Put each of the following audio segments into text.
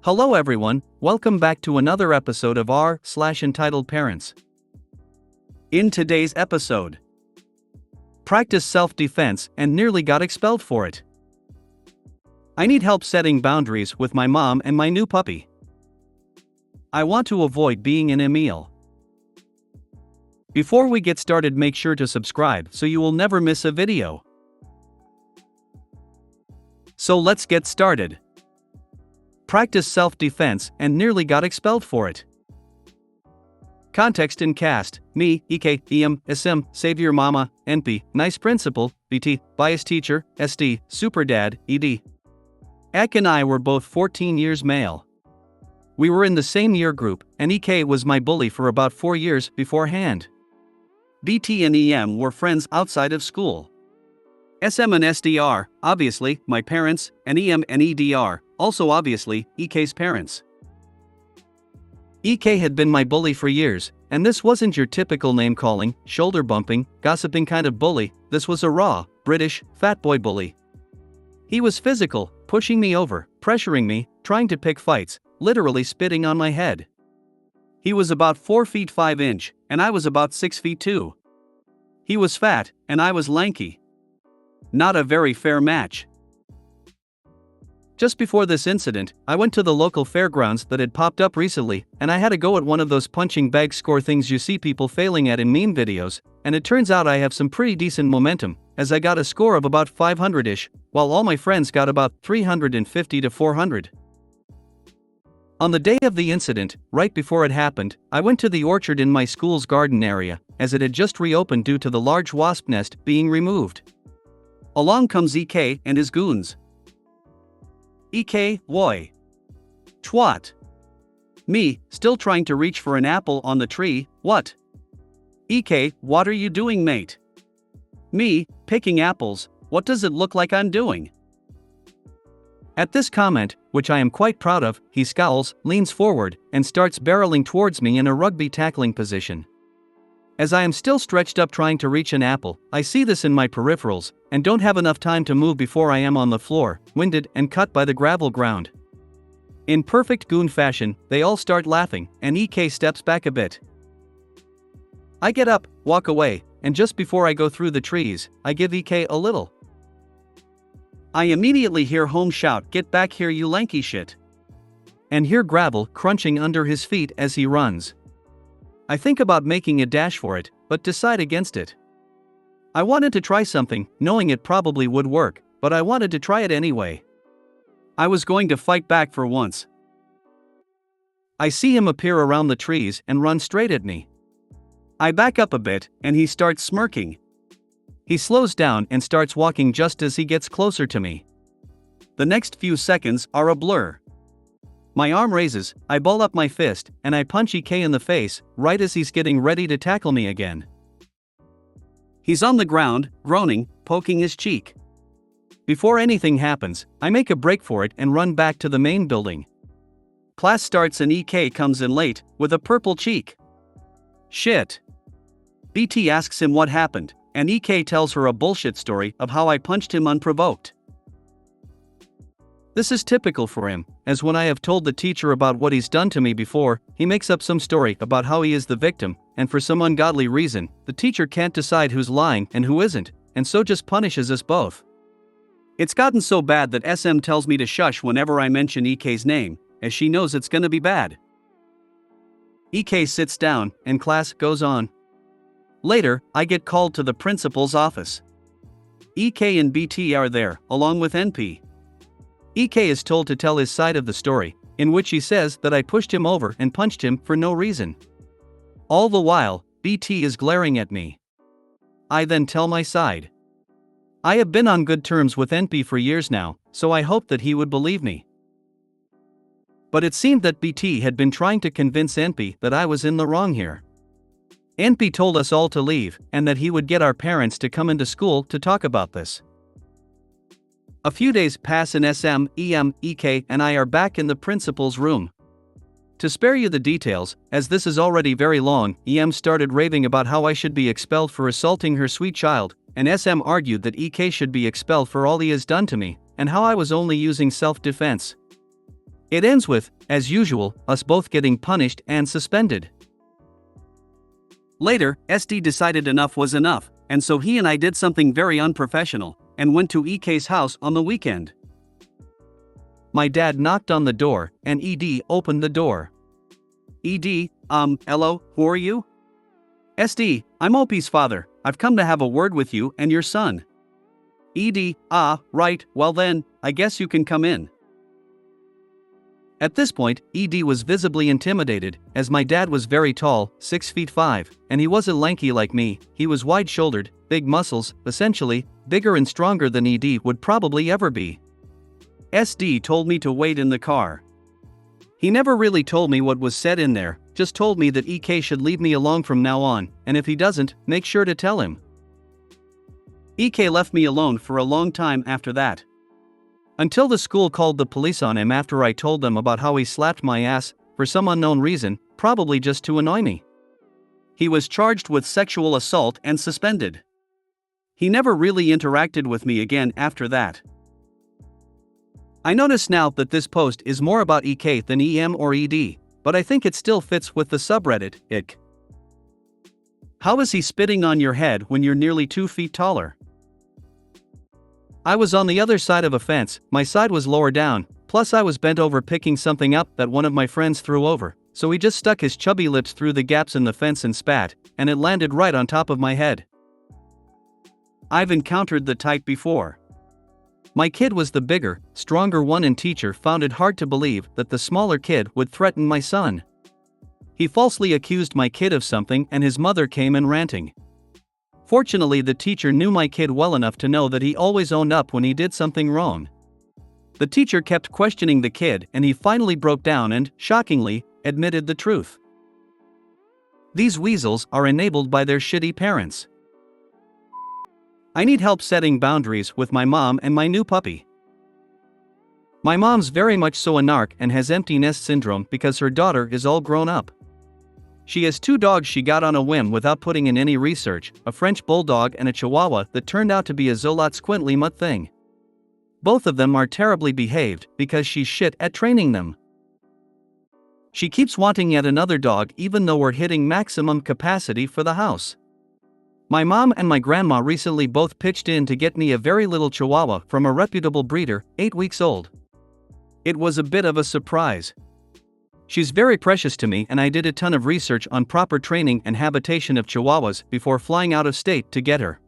Hello everyone, welcome back to another episode of r/Entitled Parents. In today's episode, practice self-defense and nearly got expelled for it. I need help setting boundaries with my mom and my new puppy. I want to avoid being an Emil. Before we get started, make sure to subscribe so you will never miss a video. So let's get started. Practice self-defense and nearly got expelled for it. Context and cast: me, EK, SM, Savior Mama, NP, Nice Principal, BT, Bias Teacher, SD, Super Dad, ED. Ek and I were both 14 years male. We were in the same year group, and EK was my bully for about 4 years beforehand. BT and EM were friends outside of school. SM and SDR, obviously, my parents, and EM and EDR, also obviously, EK's parents. EK had been my bully for years, and this wasn't your typical name-calling, shoulder-bumping, gossiping kind of bully. This was a raw, British, fat boy bully. He was physical, pushing me over, pressuring me, trying to pick fights, literally spitting on my head. He was about 4 feet 5 inches, and I was about 6 feet 2. He was fat, and I was lanky. Not a very fair match. Just before this incident, I went to the local fairgrounds that had popped up recently, and I had a go at one of those punching bag score things you see people failing at in meme videos, and it turns out I have some pretty decent momentum, as I got a score of about 500-ish, while all my friends got about 350 to 400. On the day of the incident, right before it happened, I went to the orchard in my school's garden area, as it had just reopened due to the large wasp nest being removed. Along comes EK and his goons. EK, woi. Twat. Me, still trying to reach for an apple on the tree, what? EK, what are you doing, mate? Me, picking apples, what does it look like I'm doing? At this comment, which I am quite proud of, he scowls, leans forward, and starts barreling towards me in a rugby tackling position. As I am still stretched up trying to reach an apple, I see this in my peripherals, and don't have enough time to move before I am on the floor, winded and cut by the gravel ground. In perfect goon fashion, they all start laughing, and EK steps back a bit. I get up, walk away, and just before I go through the trees, I give EK a little. I immediately hear home shout, "Get back here, you lanky shit!" and hear gravel crunching under his feet as he runs. I think about making a dash for it, but decide against it. I wanted to try something, knowing it probably would work, but I wanted to try it anyway. I was going to fight back for once. I see him appear around the trees and run straight at me. I back up a bit, and he starts smirking. He slows down and starts walking just as he gets closer to me. The next few seconds are a blur. My arm raises, I ball up my fist, and I punch EK in the face, right as he's getting ready to tackle me again. He's on the ground, groaning, poking his cheek. Before anything happens, I make a break for it and run back to the main building. Class starts and EK comes in late, with a purple cheek. Shit. BT asks him what happened, and EK tells her a bullshit story of how I punched him unprovoked. This is typical for him, as when I have told the teacher about what he's done to me before, he makes up some story about how he is the victim, and for some ungodly reason, the teacher can't decide who's lying and who isn't, and so just punishes us both. It's gotten so bad that SM tells me to shush whenever I mention EK's name, as she knows it's gonna be bad. EK sits down, and class goes on. Later, I get called to the principal's office. EK and BT are there, along with NP. EK is told to tell his side of the story, in which he says that I pushed him over and punched him for no reason. All the while, BT is glaring at me. I then tell my side. I have been on good terms with NP for years now, so I hoped that he would believe me. But it seemed that BT had been trying to convince NP that I was in the wrong here. NP told us all to leave, and that he would get our parents to come into school to talk about this. A few days pass and SM, EM, EK, and I are back in the principal's room. To spare you the details, as this is already very long, EM started raving about how I should be expelled for assaulting her sweet child, and SM argued that EK should be expelled for all he has done to me, and how I was only using self-defense. It ends with, as usual, us both getting punished and suspended. Later, SD decided enough was enough, and so he and I did something very unprofessional, and went to EK's house on the weekend. My dad knocked on the door, and ED opened the door. ED, hello, who are you? SD, I'm Opie's father, I've come to have a word with you and your son. ED, right, well then, I guess you can come in. At this point, ED was visibly intimidated, as my dad was very tall, 6'5", and he wasn't lanky like me, he was wide-shouldered, big muscles, essentially, bigger and stronger than ED would probably ever be. SD told me to wait in the car. He never really told me what was said in there, just told me that EK should leave me alone from now on, and if he doesn't, make sure to tell him. EK left me alone for a long time after that. Until the school called the police on him after I told them about how he slapped my ass, for some unknown reason, probably just to annoy me. He was charged with sexual assault and suspended. He never really interacted with me again after that. I notice now that this post is more about EK than EM or ED, but I think it still fits with the subreddit, ick. How is he spitting on your head when you're nearly 2 feet taller? I was on the other side of a fence, my side was lower down, plus I was bent over picking something up that one of my friends threw over, so he just stuck his chubby lips through the gaps in the fence and spat, and it landed right on top of my head. I've encountered the type before. My kid was the bigger, stronger one and teacher found it hard to believe that the smaller kid would threaten my son. He falsely accused my kid of something and his mother came in ranting. Fortunately, the teacher knew my kid well enough to know that he always owned up when he did something wrong. The teacher kept questioning the kid and he finally broke down and, shockingly, admitted the truth. These weasels are enabled by their shitty parents. I need help setting boundaries with my mom and my new puppy. My mom's very much so a narc and has empty nest syndrome because her daughter is all grown up. She has 2 dogs she got on a whim without putting in any research, a French bulldog and a chihuahua that turned out to be a Zolot squintly mutt thing. Both of them are terribly behaved because she's shit at training them. She keeps wanting yet another dog even though we're hitting maximum capacity for the house. My mom and my grandma recently both pitched in to get me a very little chihuahua from a reputable breeder, 8 weeks old. It was a bit of a surprise. She's very precious to me and I did a ton of research on proper training and habitation of chihuahuas before flying out of state to get her.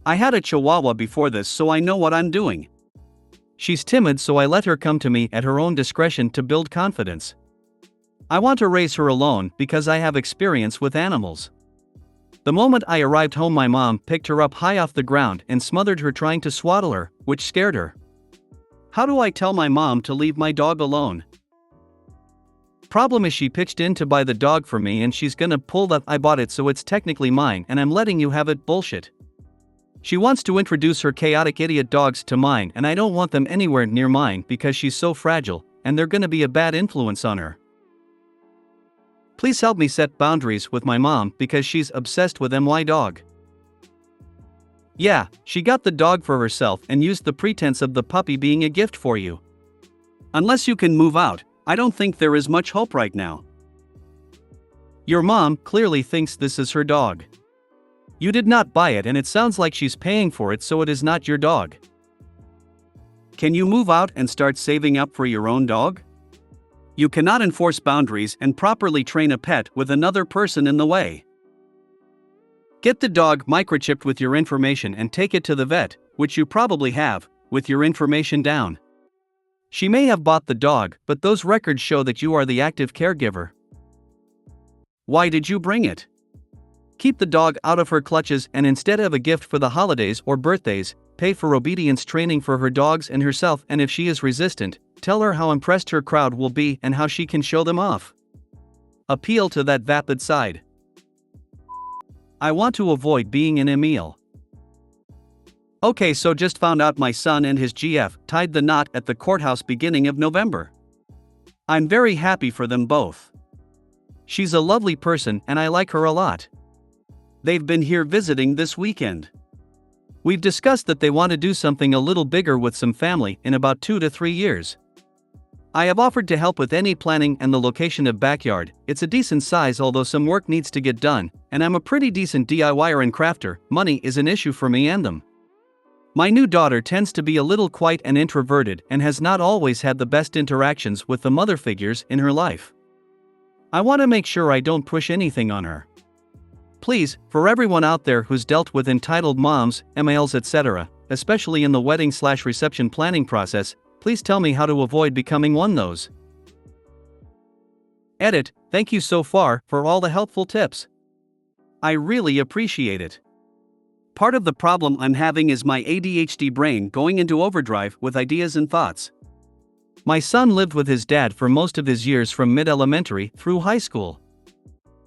I had a chihuahua before this so I know what I'm doing. She's timid so I let her come to me at her own discretion to build confidence. I want to raise her alone because I have experience with animals. The moment I arrived home my mom picked her up high off the ground and smothered her trying to swaddle her, which scared her. How do I tell my mom to leave my dog alone? Problem is she pitched in to buy the dog for me and she's gonna pull that I bought it so it's technically mine and I'm letting you have it bullshit. She wants to introduce her chaotic idiot dogs to mine and I don't want them anywhere near mine because she's so fragile and they're gonna be a bad influence on her. Please help me set boundaries with my mom because she's obsessed with my dog. Yeah, she got the dog for herself and used the pretense of the puppy being a gift for you. Unless you can move out, I don't think there is much hope right now. Your mom clearly thinks this is her dog. You did not buy it and it sounds like she's paying for it so it is not your dog. Can you move out and start saving up for your own dog? You cannot enforce boundaries and properly train a pet with another person in the way. Get the dog microchipped with your information and take it to the vet, which you probably have, with your information down. She may have bought the dog, but those records show that you are the active caregiver. Why did you bring it? Keep the dog out of her clutches and instead of a gift for the holidays or birthdays, pay for obedience training for her dogs and herself, and if she is resistant, tell her how impressed her crowd will be and how she can show them off. Appeal to that vapid side. I want to avoid being an Emil. Okay, so just found out my son and his GF tied the knot at the courthouse beginning of November. I'm very happy for them both. She's a lovely person and I like her a lot. They've been here visiting this weekend. We've discussed that they want to do something a little bigger with some family in about 2 to 3 years. I have offered to help with any planning and the location of backyard. It's a decent size, although some work needs to get done, and I'm a pretty decent DIYer and crafter. Money is an issue for me and them. My new daughter tends to be a little quiet and introverted and has not always had the best interactions with the mother figures in her life. I want to make sure I don't push anything on her. Please, for everyone out there who's dealt with entitled moms, emails, etc., especially in the wedding/reception planning process, please tell me how to avoid becoming one of those. Edit, thank you so far for all the helpful tips. I really appreciate it. Part of the problem I'm having is my ADHD brain going into overdrive with ideas and thoughts. My son lived with his dad for most of his years from mid-elementary through high school.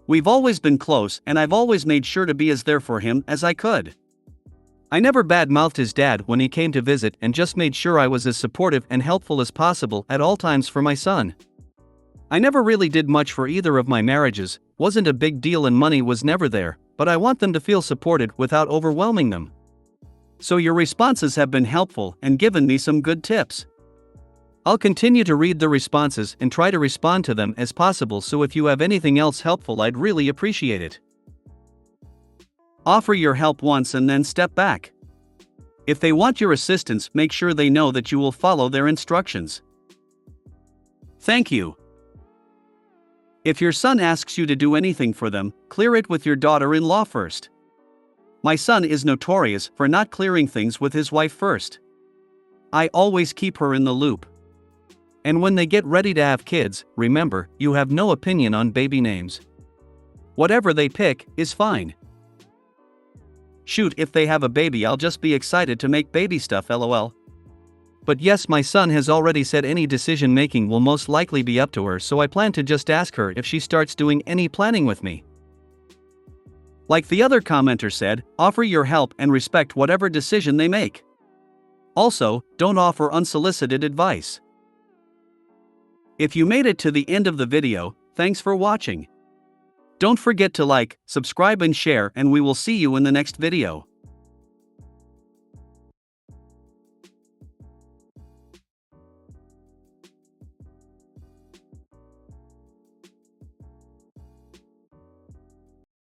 We've always been close, and I've always made sure to be as there for him as I could. I never bad-mouthed his dad when he came to visit and just made sure I was as supportive and helpful as possible at all times for my son. I never really did much for either of my marriages, wasn't a big deal and money was never there, but I want them to feel supported without overwhelming them. So your responses have been helpful and given me some good tips. I'll continue to read the responses and try to respond to them as possible, so if you have anything else helpful, I'd really appreciate it. Offer your help once and then step back. If they want your assistance, make sure they know that you will follow their instructions. Thank you. If your son asks you to do anything for them, clear it with your daughter-in-law first. My son is notorious for not clearing things with his wife first. I always keep her in the loop. And when they get ready to have kids, remember, you have no opinion on baby names. Whatever they pick is fine. Shoot, if they have a baby, I'll just be excited to make baby stuff, lol. But yes, my son has already said any decision making will most likely be up to her, so I plan to just ask her if she starts doing any planning with me. Like the other commenter said, offer your help and respect whatever decision they make. Also, don't offer unsolicited advice. If you made it to the end of the video, thanks for watching. Don't forget to like, subscribe and share, and we will see you in the next video.